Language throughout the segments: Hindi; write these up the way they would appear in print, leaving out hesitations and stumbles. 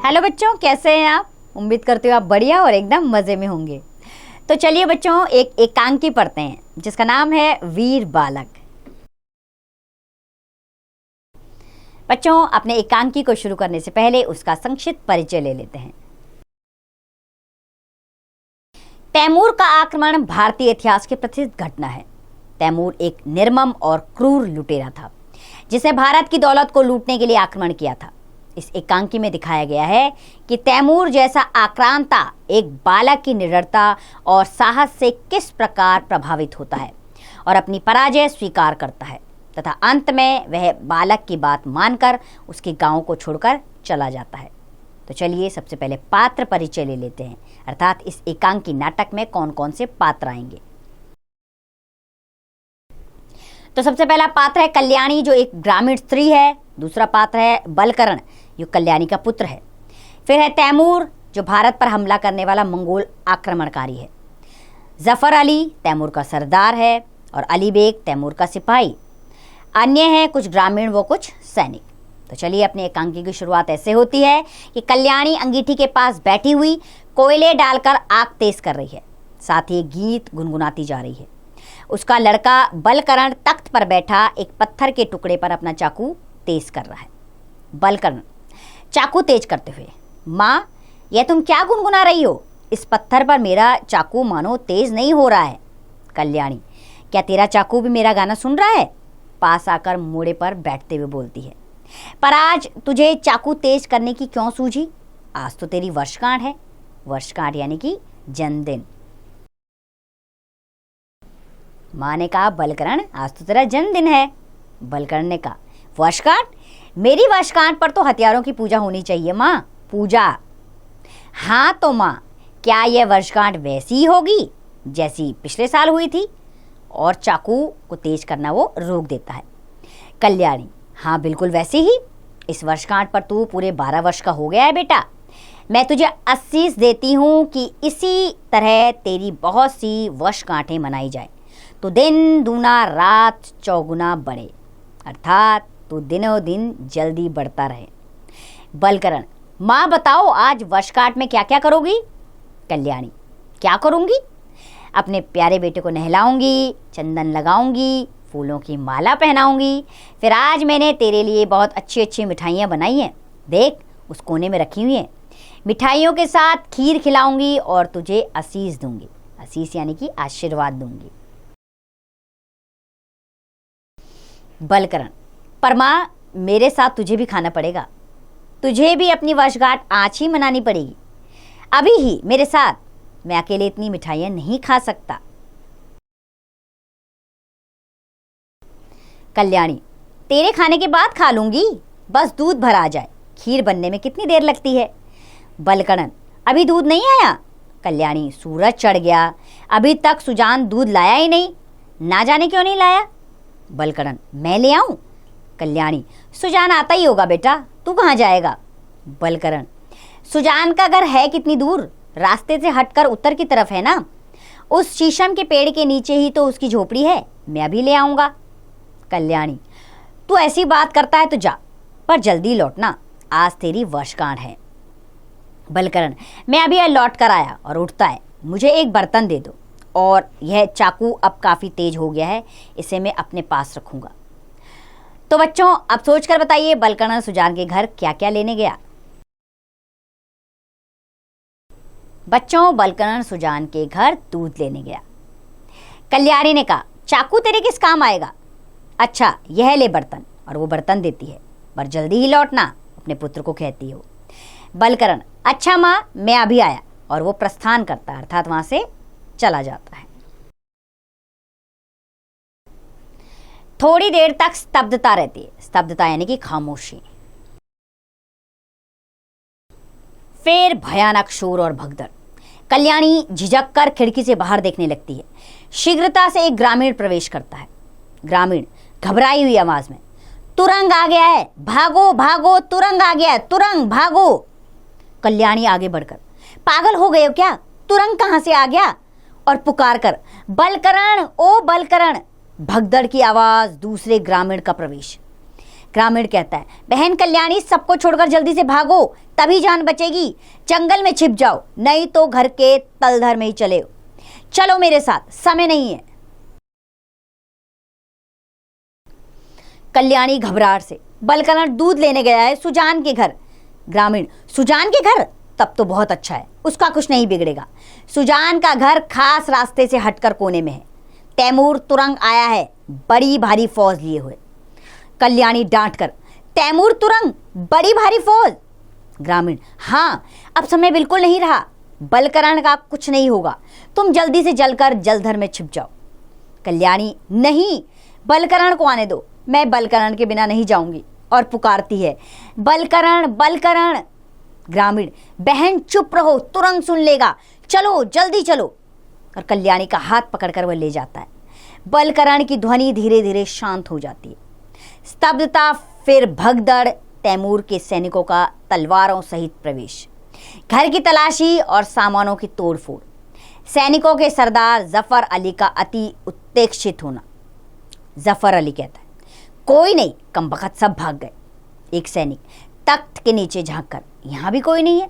हेलो बच्चों, कैसे हैं आप? उम्मीद करती हूँ आप बढ़िया और एकदम मज़े में होंगे। तो चलिए बच्चों, एक एकांकी पढ़ते हैं जिसका नाम है वीर बालक। बच्चों, अपने एकांकी को शुरू करने से पहले उसका संक्षिप्त परिचय ले लेते हैं। तैमूर का आक्रमण भारतीय इतिहास की प्रसिद्ध घटना है। तैमूर एक निर्मम और क्रूर लुटेरा था जिसने भारत की दौलत को लूटने के लिए आक्रमण किया था। इस एकांकी में दिखाया गया है कि तैमूर जैसा आक्रांता एक बालक की निडरता और साहस से किस प्रकार प्रभावित होता है और अपनी पराजय स्वीकार करता है तथा अंत में वह बालक की बात मानकर उसके गांव को छोड़कर चला जाता है। तो चलिए सबसे पहले पात्र परिचय ले लेते हैं, अर्थात इस एकांकी नाटक में कौन कौन से पात्र आएंगे। तो सबसे पहला पात्र है कल्याणी, जो एक ग्रामीण स्त्री है। दूसरा पात्र है बलकरण, जो कल्याणी का पुत्र है। फिर है तैमूर, जो भारत पर हमला करने वाला मंगोल आक्रमणकारी है। जफर अली तैमूर का सरदार है और अली बेग तैमूर का सिपाही। अन्य हैं कुछ ग्रामीण व कुछ सैनिक। तो चलिए अपनी एकांकी की शुरुआत ऐसे होती है कि कल्याणी अंगीठी के पास बैठी हुई कोयले डालकर आग तेज कर रही है, साथ ही गीत गुनगुनाती जा रही है। उसका लड़का बलकरण तख्त पर बैठा एक पत्थर के टुकड़े पर अपना चाकू तेज कर रहा है। बलकरण चाकू तेज करते हुए, माँ यह तुम क्या गुनगुना रही हो? इस पत्थर पर मेरा चाकू मानो तेज नहीं हो रहा है। कल्याणी, क्या तेरा चाकू भी मेरा गाना सुन रहा है? पास आकर मोड़े पर बैठते हुए बोलती है, पर आज तुझे चाकू तेज करने की क्यों सूझी? आज तो तेरी वर्षगांठ है। वर्षगांठ यानी कि जन्मदिन। माँ ने कहा, बलकरण आज तो तेरा जन्मदिन है। बलकरण ने कहा, वर्षगांठ? मेरी वर्षगांठ पर तो हथियारों की पूजा होनी चाहिए माँ। पूजा? हाँ तो माँ, क्या यह वर्षगांठ वैसी ही होगी जैसी पिछले साल हुई थी? और चाकू को तेज करना वो रोक देता है। कल्याणी, हाँ बिल्कुल वैसे ही। इस वर्षगांठ पर तू पूरे 12 वर्ष का हो गया है बेटा। मैं तुझे आशीष देती हूँ कि इसी तरह तेरी बहुत सी वर्षगांठें मनाई जाए तो दिन दूना रात चौगुना बढ़े, अर्थात तो दिनों दिन जल्दी बढ़ता रहे। बलकरण, माँ बताओ आज वर्षगांठ में क्या क्या करोगी? कल्याणी, क्या करूँगी? अपने प्यारे बेटे को नहलाऊंगी, चंदन लगाऊंगी, फूलों की माला पहनाऊंगी। फिर आज मैंने तेरे लिए बहुत अच्छी अच्छी मिठाइयाँ बनाई हैं, देख उस कोने में रखी हुई हैं। मिठाइयों के साथ खीर खिलाऊंगी और तुझे आशीष दूंगी। आशीष यानी कि आशीर्वाद दूंगी। बलकरण, पर माँ मेरे साथ तुझे भी खाना पड़ेगा। तुझे भी अपनी वर्षगांठ आज ही मनानी पड़ेगी, अभी ही मेरे साथ। मैं अकेले इतनी मिठाइयाँ नहीं खा सकता। कल्याणी, तेरे खाने के बाद खा लूंगी, बस दूध भर आ जाए। खीर बनने में कितनी देर लगती है? बलकरण, अभी दूध नहीं आया? कल्याणी, सूरज चढ़ गया, अभी तक सुजान दूध लाया ही नहीं, ना जाने क्यों नहीं लाया। बलकरण, मैं ले आऊं? कल्याणी, सुजान आता ही होगा बेटा, तू कहाँ जाएगा? बलकरण, सुजान का घर है कितनी दूर? रास्ते से हटकर उत्तर की तरफ है ना, उस शीशम के पेड़ के नीचे ही तो उसकी झोपड़ी है, मैं अभी ले आऊँगा। कल्याणी, तू ऐसी बात करता है तो जा, पर जल्दी लौटना, आज तेरी वर्षगांठ है। बलकरण, मैं अभी लौट कर आया और उठता है, मुझे एक बर्तन दे दो, और यह चाकू अब काफ़ी तेज हो गया है, इसे मैं अपने पास रखूँगा। तो बच्चों अब सोचकर बताइए, बलकरण सुजान के घर क्या क्या लेने गया? बच्चों, बलकरण सुजान के घर दूध लेने गया। कल्याणी ने कहा, चाकू तेरे किस काम आएगा? अच्छा यह ले बर्तन, और वो बर्तन देती है, पर जल्दी ही लौटना, अपने पुत्र को कहती हो। बलकरण, अच्छा माँ मैं अभी आया, और वो प्रस्थान करता है, अर्थात वहां से चला जाता है। थोड़ी देर तक स्तब्धता रहती है। स्तब्धता यानी कि खामोशी। फिर भयानक शोर और भगदड़। कल्याणी झिझक कर खिड़की से बाहर देखने लगती है। शीघ्रता से एक ग्रामीण प्रवेश करता है। ग्रामीण घबराई हुई आवाज में, तुरंग आ गया है, भागो भागो, तुरंग आ गया है, तुरंग भागो। कल्याणी आगे बढ़कर, पागल हो गए हो क्या? तुरंग कहां से आ गया? और पुकार कर, बलकरण, ओ बलकरण। भगदड़ की आवाज, दूसरे ग्रामीण का प्रवेश। ग्रामीण कहता है, बहन कल्याणी सबको छोड़कर जल्दी से भागो, तभी जान बचेगी। जंगल में छिप जाओ, नहीं तो घर के तलधर में ही चलो मेरे साथ, समय नहीं है। कल्याणी घबराहट से, बलकरण दूध लेने गया है सुजान के घर। ग्रामीण, सुजान के घर? तब तो बहुत अच्छा है, उसका कुछ नहीं बिगड़ेगा। सुजान का घर खास रास्ते से हटकर कोने में है। तैमूर तुरंग आया है, बड़ी भारी फौज लिए हुए। कल्याणी डांटकर, तैमूर तुरंग, बड़ी भारी फौज? ग्रामीण, हाँ, अब समय बिल्कुल नहीं रहा, बलकरण का कुछ नहीं होगा, तुम जल्दी से जलकर जलधर में छिप जाओ। कल्याणी, नहीं, बलकरण को आने दो, मैं बलकरण के बिना नहीं जाऊंगी। और पुकारती है, बलकरण बलकरण। ग्रामीण, बहन चुप रहो, तुरंग सुन लेगा, चलो जल्दी चलो। और कल्याणी का हाथ पकड़कर वह ले जाता है। बलकरण की ध्वनि धीरे धीरे शांत हो जाती है। स्तब्धता, फिर भगदड़, तैमूर के सैनिकों का तलवारों सहित प्रवेश, घर की तलाशी और सामानों की तोड़फोड़, सैनिकों के सरदार जफर अली का अति उत्तेजित होना। जफर अली कहता है, कोई नहीं, कमबख्त सब भाग गए। एक सैनिक तख्त के नीचे झांककर, यहाँ भी कोई नहीं है।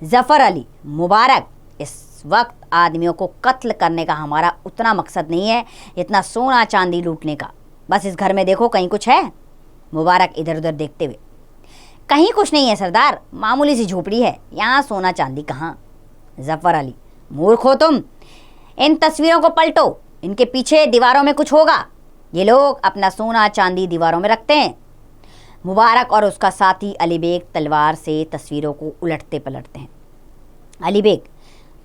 जफर अली, मुबारक, इस वक्त आदमियों को कत्ल करने का हमारा उतना मकसद नहीं है जितना सोना चांदी लूटने का। बस इस घर में देखो, कहीं कुछ है? मुबारक इधर उधर देखते हुए, कहीं कुछ नहीं है सरदार, मामूली सी झोपड़ी है, यहाँ सोना चांदी कहाँ। जफर अली, मूर्ख हो तुम, इन तस्वीरों को पलटो, इनके पीछे दीवारों में कुछ होगा। ये लोग अपना सोना चांदी दीवारों में रखते हैं। मुबारक और उसका साथी अली बेग तलवार से तस्वीरों को उलटते पलटते हैं। अली बेग,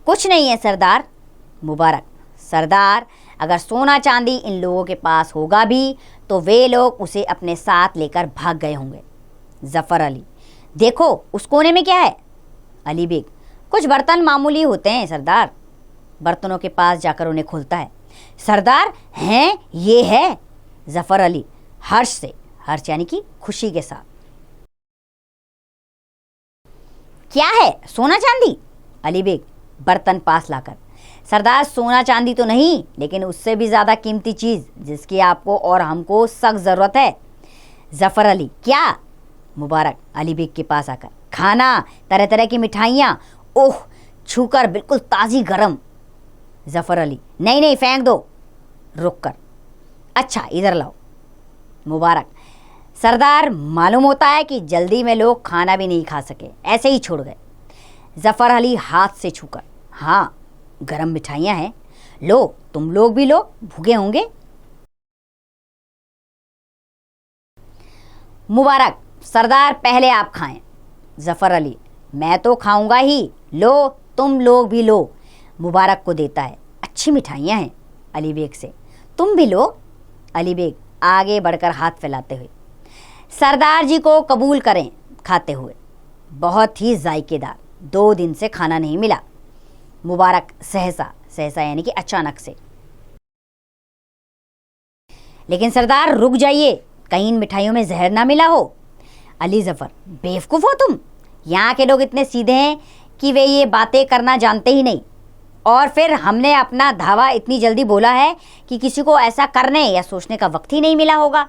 कुछ नहीं है सरदार। मुबारक, सरदार, अगर सोना चांदी इन लोगों के पास होगा भी तो वे लोग उसे अपने साथ लेकर भाग गए होंगे। जफर अली, देखो उस कोने में क्या है? अली बेग, कुछ बर्तन मामूली होते हैं सरदार। बर्तनों के पास जाकर उन्हें खोलता है। सरदार, हैं, ये है? जफर अली, हर्ष से, हर्ष यानी कि खुशी के साथ। क्या है? सोना चांदी? अली बेग बर्तन पास लाकर, सरदार सोना चांदी तो नहीं, लेकिन उससे भी ज्यादा कीमती चीज जिसकी आपको और हमको सख्त जरूरत है। जफर अली, क्या? मुबारक अली बेग के पास आकर, खाना, तरह तरह की मिठाइयाँ, ओह, छूकर बिल्कुल ताज़ी गरम। जफर अली, नहीं नहीं, फेंक दो। रुक कर, अच्छा इधर लाओ। मुबारक, सरदार, मालूम होता है कि जल्दी में लोग खाना भी नहीं खा सके, ऐसे ही छोड़ गए। जफर अली हाथ से छूकर, हाँ, गरम मिठाइयाँ हैं, लो, तुम लोग भी लो, भूखे होंगे। मुबारक, सरदार पहले आप खाएं। जफर अली, मैं तो खाऊंगा ही, लो, तुम लोग भी लो। मुबारक को देता है, अच्छी मिठाइयाँ हैं। अली बेग से, तुम भी लो। अली बेग आगे बढ़कर हाथ फैलाते हुए, सरदार जी को कबूल करें। खाते हुए, बहुत ही जायकेदार, 2 दिन से खाना नहीं मिला। मुबारक सहसा, सहसा यानी कि अचानक से, लेकिन सरदार रुक जाइए, कहीं इन मिठाइयों में जहर ना मिला हो। अली जफर, बेवकूफ़ हो तुम, यहाँ के लोग इतने सीधे हैं कि वे ये बातें करना जानते ही नहीं, और फिर हमने अपना धावा इतनी जल्दी बोला है कि किसी को ऐसा करने या सोचने का वक्त ही नहीं मिला होगा।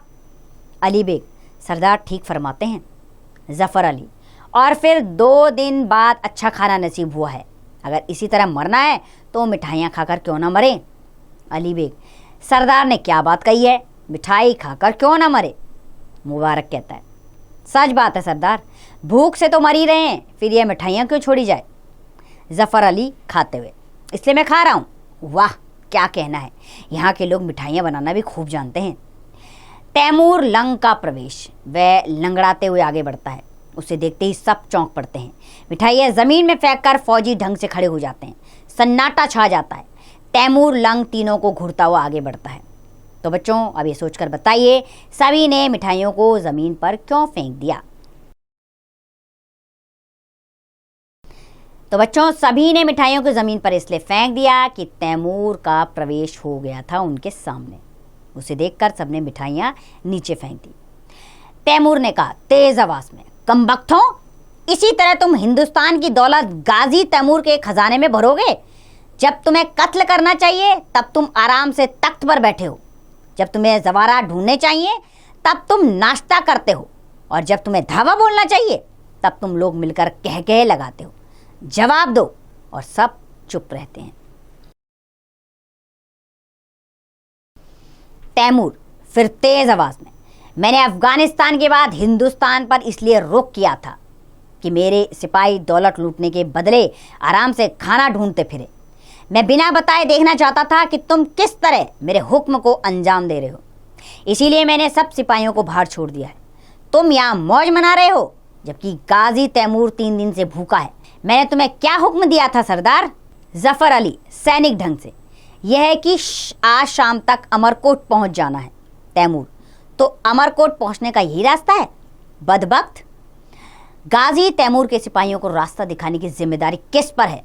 अली बेग, सरदार ठीक फरमाते हैं। जफर अली, और फिर 2 दिन बाद अच्छा खाना नसीब हुआ है, अगर इसी तरह मरना है तो मिठाइयाँ खाकर क्यों ना मरे। अली बेग, सरदार ने क्या बात कही है, मिठाई खाकर क्यों ना मरे। मुबारक कहता है, सच बात है सरदार, भूख से तो मर ही रहे हैं, फिर ये मिठाइयाँ क्यों छोड़ी जाए। जफर अली खाते हुए, इसलिए मैं खा रहा हूँ। वाह, क्या कहना है, यहाँ के लोग मिठाइयाँ बनाना भी खूब जानते हैं। तैमूर लंग का प्रवेश, वह लंगड़ाते हुए आगे बढ़ता है। उसे देखते ही सब चौंक पड़ते हैं। मिठाइयाँ जमीन में फेंककर फौजी ढंग से खड़े हो जाते हैं। सन्नाटा छा जाता है। तैमूर लंग तीनों को घूरता हुआ आगे बढ़ता है। तो बच्चों, अब ये सोचकर बताइए, सभी ने मिठाइयों को जमीन पर क्यों फेंक दिया? तो बच्चों, सभी ने मिठाइयों को जमीन पर इसलिए फेंक दिया कि तैमूर का प्रवेश हो गया था उनके सामने। उसे देखकर सबने मिठाइयां नीचे फेंक दी। तैमूर ने कहा तेज आवाज में, कमबख्तों, इसी तरह तुम हिंदुस्तान की दौलत गाजी तैमूर के खजाने में भरोगे? जब तुम्हें कत्ल करना चाहिए तब तुम आराम से तख्त पर बैठे हो, जब तुम्हें जवारा ढूंढने चाहिए तब तुम नाश्ता करते हो, और जब तुम्हें धावा बोलना चाहिए तब तुम लोग मिलकर कह कह लगाते हो। जवाब दो। और सब चुप रहते हैं। तैमूर फिर तेज आवाज में, मैंने अफगानिस्तान के बाद हिंदुस्तान पर इसलिए रुख किया था कि मेरे सिपाही दौलत लूटने के बदले आराम से खाना ढूंढते फिरे। मैं बिना बताए देखना चाहता था कि तुम किस तरह मेरे हुक्म को अंजाम दे रहे हो। इसीलिए मैंने सब सिपाहियों को बाहर छोड़ दिया है। तुम यहाँ मौज मना रहे हो जबकि गाजी तैमूर 3 दिन से भूखा है। मैंने तुम्हें क्या हुक्म दिया था सरदार? जफर अली सैनिक ढंग से, यह है कि आज शाम तक अमरकोट पहुंच जाना है। तैमूर, तो अमरकोट पहुंचने का यही रास्ता है? बदबख्त। गाजी तैमूर के सिपाहियों को रास्ता दिखाने की जिम्मेदारी किस पर है?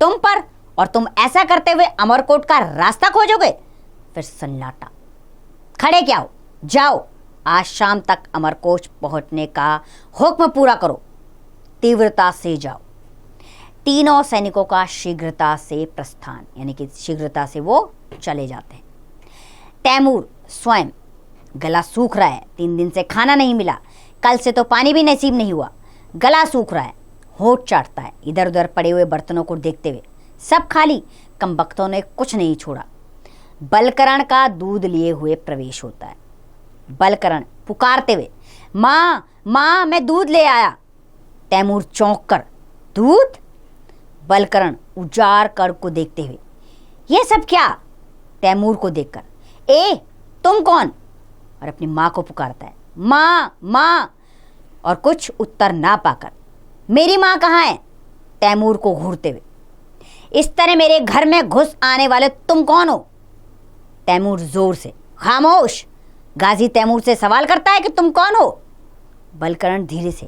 तुम पर, और तुम ऐसा करते हुए अमरकोट का रास्ता खोजोगे। फिर सन्नाटा। खड़े क्या हो? जाओ, आज शाम तक अमरकोट पहुंचने का हुक्म पूरा करो। तीव्रता से जाओ। तीनों सैनिकों का शीघ्रता से प्रस्थान, यानी कि शीघ्रता से वो चले जाते हैं। तैमूर स्वयं गला सूख रहा है, 3 दिन से खाना नहीं मिला, कल से तो पानी भी नसीब नहीं हुआ। गला सूख रहा है, होठ चाटता है इधर उधर पड़े हुए बर्तनों को देखते हुए। सब खाली, कमबख्तों ने कुछ नहीं छोड़ा। बलकरण का दूध लिए हुए प्रवेश होता है। बलकरण पुकारते हुए, माँ माँ, मैं दूध ले आया। तैमूर चौंक कर, दूध? बलकरण उजाड़ कर को देखते हुए, यह सब क्या? तैमूर को देखकर, ए तुम कौन? और अपनी माँ को पुकारता है, माँ माँ, और कुछ उत्तर ना पाकर, मेरी माँ कहाँ है? तैमूर को घूरते हुए, इस तरह मेरे घर में घुस आने वाले तुम कौन हो? तैमूर जोर से, खामोश। गाजी तैमूर से सवाल करता है कि तुम कौन हो? बलकरण धीरे से,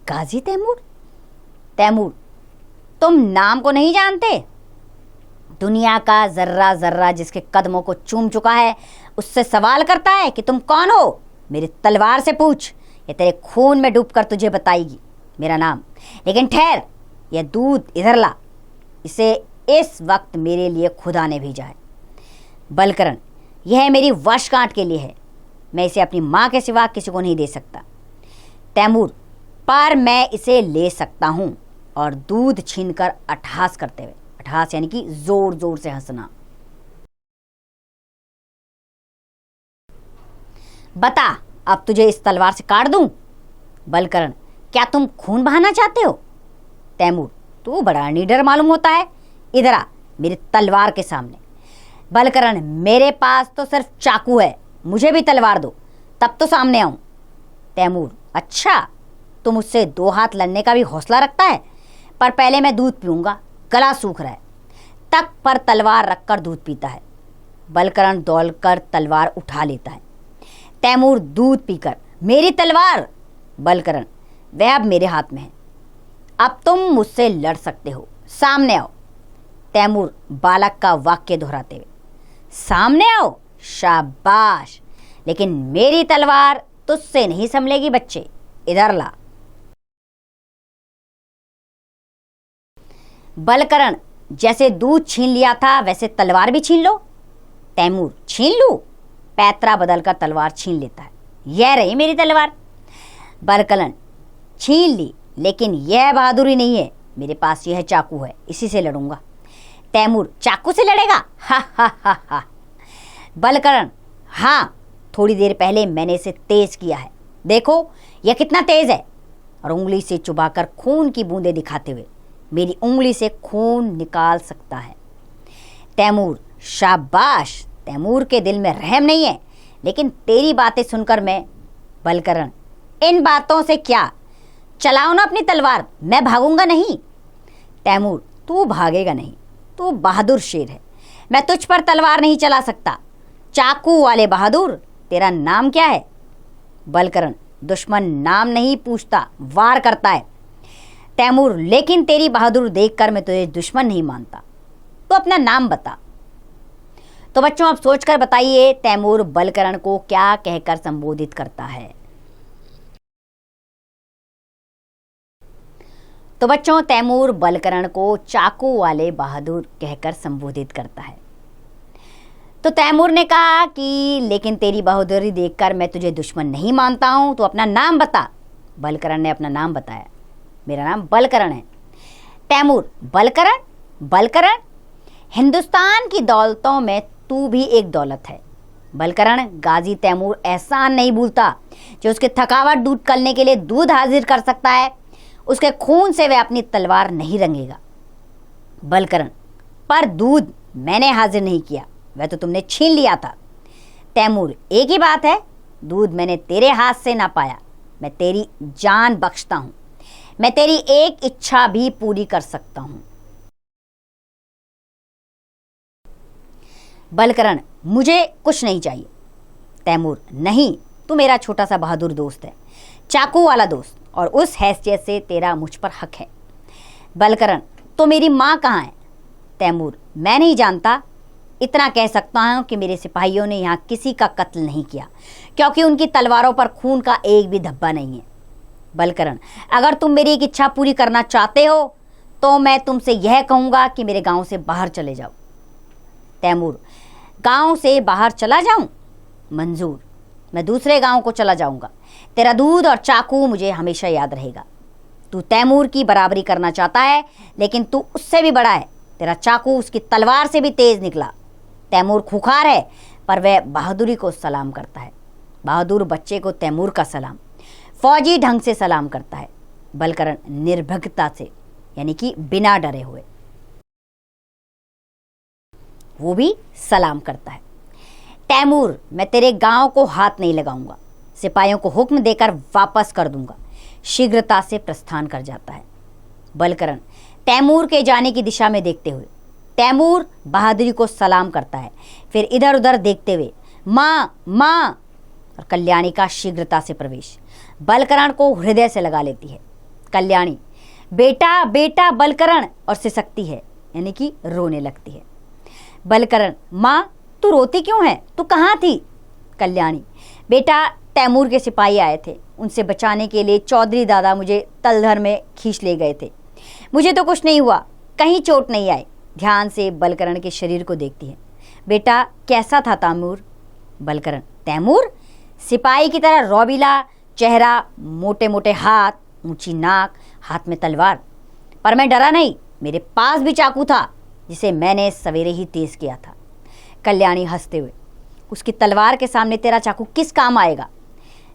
गाजी तैमूर? तैमूर, तुम नाम को नहीं जानते? दुनिया का जर्रा जर्रा जिसके कदमों को चूम चुका है उससे सवाल करता है कि तुम कौन हो? मेरी तलवार से पूछ, ये तेरे खून में डूबकर तुझे बताएगी मेरा नाम। लेकिन ठहर, यह दूध इधर ला, इसे इस वक्त मेरे लिए खुदा ने भेजा है। बलकरण, यह मेरी वर्षगांठ के लिए है, मैं इसे अपनी माँ के सिवा किसी को नहीं दे सकता। तैमूर, पर मैं इसे ले सकता हूँ। और दूध छीनकर अट्टहास करते हुए, अट्टहास यानी कि जोर जोर से हंसना, बता, अब तुझे इस तलवार से काट दूं? बलकरण, क्या तुम खून बहाना चाहते हो? तैमूर, तू बड़ा निडर मालूम होता है, इधर आ मेरी तलवार के सामने। बलकरण, मेरे पास तो सिर्फ चाकू है, मुझे भी तलवार दो तब तो सामने आऊं। तैमूर, अच्छा, तुम मुझसे 2 हाथ लड़ने का भी हौसला रखता है, पर पहले मैं दूध पीऊंगा, गला सूख रहा है। तक पर तलवार रखकर दूध पीता है। बलकरण दौड़कर तलवार उठा लेता है। तैमूर दूध पीकर, मेरी तलवार। बलकरण, वह अब मेरे हाथ में है, अब तुम मुझसे लड़ सकते हो, सामने आओ। तैमूर बालक का वाक्य दोहराते हुए, सामने आओ? शाबाश, लेकिन मेरी तलवार तुझसे नहीं संभलेगी बच्चे, इधर ला। बलकरण, जैसे दूध छीन लिया था वैसे तलवार भी छीन लो। तैमूर, छीन लूं? पैतरा बदलकर तलवार छीन लेता है, यह रही मेरी तलवार। बलकरण, छीन ली, लेकिन यह बहादुरी नहीं है, मेरे पास यह चाकू है, इसी से लड़ूंगा। तैमूर, चाकू से लड़ेगा? हा हा हा हा। बलकरण, हाँ, थोड़ी देर पहले मैंने इसे तेज किया है, देखो यह कितना तेज है। और उंगली से चुबाकर खून की बूंदें दिखाते हुए, मेरी उंगली से खून निकाल सकता है। तैमूर, शाबाश, तैमूर के दिल में रहम नहीं है, लेकिन तेरी बातें सुनकर मैं। बलकरण, इन बातों से क्या, चलाओ ना अपनी तलवार, मैं भागूंगा नहीं। तैमूर, तू भागेगा नहीं, तू बहादुर शेर है, मैं तुझ पर तलवार नहीं चला सकता। चाकू वाले बहादुर, तेरा नाम क्या है? बलकरण, दुश्मन नाम नहीं पूछता, वार करता है। तैमूर, लेकिन तेरी बहादुर देखकर मैं तुझे दुश्मन नहीं मानता, तो अपना नाम बता। तो बच्चों, आप सोचकर बताइए तैमूर बलकरण को क्या कहकर संबोधित करता है। तो बच्चों, तैमूर बलकरण को चाकू वाले बहादुर कहकर संबोधित करता है। तो तैमूर ने कहा कि लेकिन तेरी बहादुरी देखकर मैं तुझे दुश्मन नहीं मानता हूँ, तो अपना नाम बता। बलकरण ने अपना नाम बताया, मेरा नाम बलकरण है। तैमूर, बलकरण? बलकरण, हिंदुस्तान की दौलतों में तू भी एक दौलत है। बलकरण, गाजी तैमूर एहसान नहीं भूलता जो उसके थकावट दूर करने के लिए दूध हाजिर कर सकता है, उसके खून से वह अपनी तलवार नहीं रंगेगा। बलकरण, पर दूध मैंने हाजिर नहीं किया, वह तो तुमने छीन लिया था। तैमूर, एक ही बात है, दूध मैंने तेरे हाथ से ना पाया। मैं तेरी जान बख्शता हूं, मैं तेरी एक इच्छा भी पूरी कर सकता हूं। बलकरण, मुझे कुछ नहीं चाहिए। तैमूर, नहीं, तू मेरा छोटा सा बहादुर दोस्त है, चाकू वाला दोस्त, और उस हैसियत से तेरा मुझ पर हक है। बलकरण, तो मेरी माँ कहाँ है? तैमूर, मैं नहीं जानता, इतना कह सकता हूँ कि मेरे सिपाहियों ने यहाँ किसी का कत्ल नहीं किया, क्योंकि उनकी तलवारों पर खून का एक भी धब्बा नहीं है। बलकरण, अगर तुम मेरी एक इच्छा पूरी करना चाहते हो तो मैं तुमसे यह कहूँगा कि मेरे गांव से बाहर चले जाओ। तैमूर, गांव से बाहर चला जाऊं? मंजूर, मैं दूसरे गांव को चला जाऊंगा। तेरा दूध और चाकू मुझे हमेशा याद रहेगा। तू तैमूर की बराबरी करना चाहता है, लेकिन तू उससे भी बड़ा है। तेरा चाकू उसकी तलवार से भी तेज निकला। तैमूर खूंखार है, पर वह बहादुरी को सलाम करता है। बहादुर बच्चे को तैमूर का सलाम फौजी ढंग से सलाम करता है। बलकरण निर्भीकता से, यानी कि बिना डरे हुए, वो भी सलाम करता है। तैमूर, मैं तेरे गांव को हाथ नहीं लगाऊंगा, सिपाहियों को हुक्म देकर वापस कर दूंगा। शीघ्रता से प्रस्थान कर जाता है। बलकरण तैमूर के जाने की दिशा में देखते हुए, तैमूर बहादुरी को सलाम करता है, फिर इधर उधर देखते हुए माँ माँ, और कल्याणी का शीघ्रता से प्रवेश बलकरण को हृदय से लगा लेती है। कल्याणी, बेटा बेटा बलकरण, और सिसकती है, यानी कि रोने लगती है। बलकरण, माँ तू रोती क्यों है, तू कहाँ थी? कल्याणी, बेटा तैमूर के सिपाही आए थे, उनसे बचाने के लिए चौधरी दादा मुझे तलधर में खींच ले गए थे। मुझे तो कुछ नहीं हुआ, कहीं चोट नहीं आई। ध्यान से बलकरण के शरीर को देखती है। बेटा कैसा था तैमूर? बलकरण, तैमूर सिपाही की तरह रौबीला चेहरा, मोटे मोटे हाथ, ऊंची नाक, हाथ में तलवार। पर मैं डरा नहीं, मेरे पास भी चाकू था जिसे मैंने सवेरे ही तेज किया था। कल्याणी हंसते हुए, उसकी तलवार के सामने तेरा चाकू किस काम आएगा?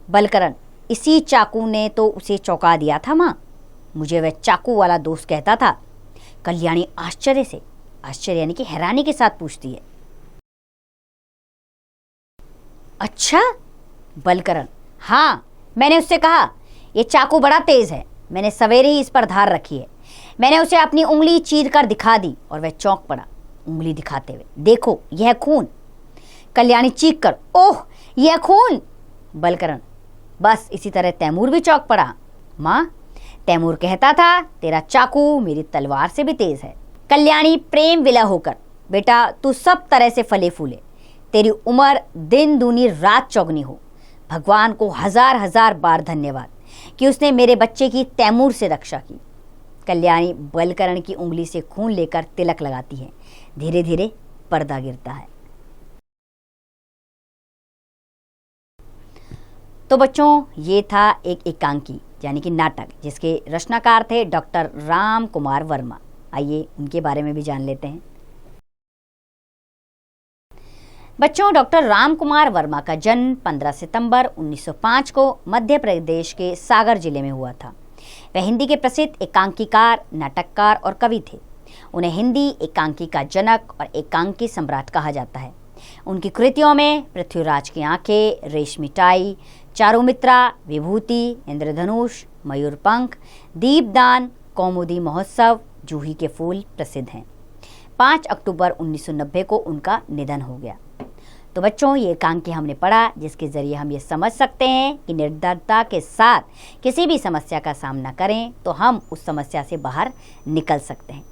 बलकरण, इसी चाकू ने तो उसे चौंका दिया था माँ, मुझे वह चाकू वाला दोस्त कहता था। कल्याणी आश्चर्य से, आश्चर्य यानी कि हैरानी के साथ पूछती है, अच्छा? बलकरण, हाँ, मैंने उससे कहा यह चाकू बड़ा तेज है, मैंने सवेरे ही इस पर धार रखी है। मैंने उसे अपनी उंगली चीर कर दिखा दी और वह चौंक पड़ा, उंगली दिखाते हुए, देखो यह खून। कल्याणी चीख कर, ओह यह खून। बलकरण, बस इसी तरह तैमूर भी चौंक पड़ा। माँ, तैमूर कहता था तेरा चाकू मेरी तलवार से भी तेज है। कल्याणी प्रेम विलय होकर, बेटा तू सब तरह से फले फूले, तेरी उम्र दिन दूनी रात चौगनी हो। भगवान को हजार हजार बार धन्यवाद कि उसने मेरे बच्चे की तैमूर से रक्षा की। कल्याणी बलकरण की उंगली से खून लेकर तिलक लगाती है। धीरे धीरे पर्दा गिरता है। तो बच्चों, ये था एक एकांकी यानी कि नाटक, जिसके रचनाकार थे डॉक्टर राम कुमार वर्मा। आइए उनके बारे में भी जान लेते हैं। बच्चों, डॉक्टर राम कुमार वर्मा का जन्म 15 सितंबर 1905 को मध्य प्रदेश के सागर जिले में हुआ था। वह हिंदी के प्रसिद्ध एकांकीकार, नाटककार और कवि थे। उन्हें हिंदी एकांकी का जनक और एकांकी सम्राट कहा जाता है। उनकी कृतियों में पृथ्वीराज की आंखें, रेशमी टाई, चारुमित्रा, विभूति, इंद्रधनुष, मयूरपंख, दीपदान, कौमुदी महोत्सव, जूही के फूल प्रसिद्ध हैं। 5 अक्टूबर 1990 को उनका निधन हो गया। तो बच्चों, ये एकांकी हमने पढ़ा, जिसके ज़रिए हम ये समझ सकते हैं कि निर्दयता के साथ किसी भी समस्या का सामना करें तो हम उस समस्या से बाहर निकल सकते हैं।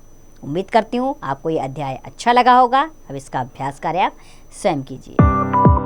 उम्मीद करती हूँ आपको ये अध्याय अच्छा लगा होगा। अब इसका अभ्यास कार्य आप स्वयं कीजिए।